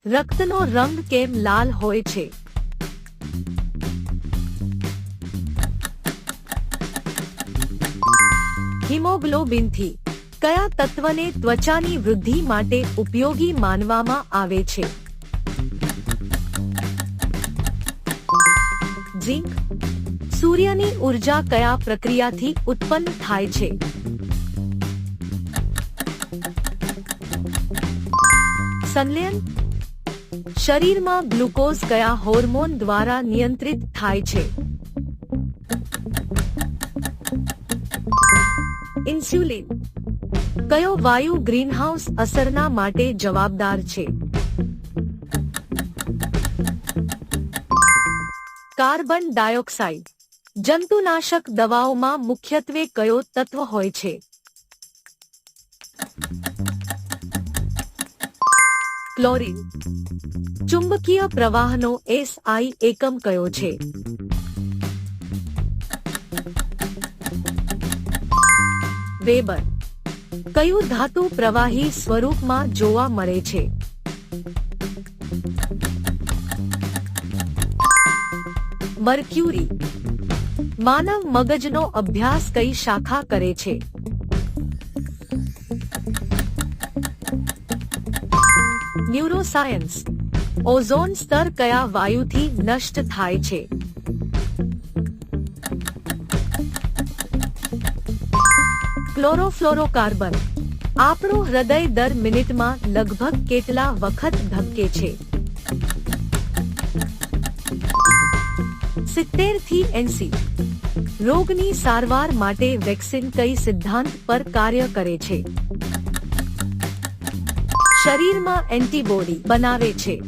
રક્તનો રંગ કેમ લાલ હોય છે? હિમોગ્લોબિનથી કયા તત્વને ત્વચાની વૃદ્ધિ માટે ઉપયોગી માનવામાં આવે છે? ઝિંક. સૂર્યની ઊર્જા કયા પ્રક્રિયાથી ઉત્પન્ન થાય છે? સંલયન. શરીરમાં ગ્લુકોઝ કયા હોર્મોન દ્વારા નિયંત્રિત થાય છે? ઇન્સ્યુલિન. કયો વાયુ ગ્રીનહાઉસ અસરના માટે જવાબદાર છે? Carbon dioxide. જંતુનાશક દવાઓમાં મુખ્યત્વે કયો તત્વ હોય છે? ક્લોરીન. ચુંબકીય પ્રવાહનો SI એકમ કયો છે? વેબર. કયું ધાતુ પ્રવાહી સ્વરૂપમાં જોવા મળે છે? મર્ક્યુરી. માનવ મગજનો અભ્યાસ કઈ શાખા કરે છે? ન્યુરોસાયન્સ. ઓઝોન સ્તર કયા વાયુથી નષ્ટ થાય છે? ક્લોરોફ્લોરોકાર્બન. આપણું હૃદય દર મિનિટમાં લગભગ કેટલા વખત ધબકે છે? 70 થી 80. રોગની સારવાર માટે વેક્સિન કઈ સિદ્ધાંત પર કાર્ય કરે છે? શરીરમાં એન્ટીબોડી બનાવે છે.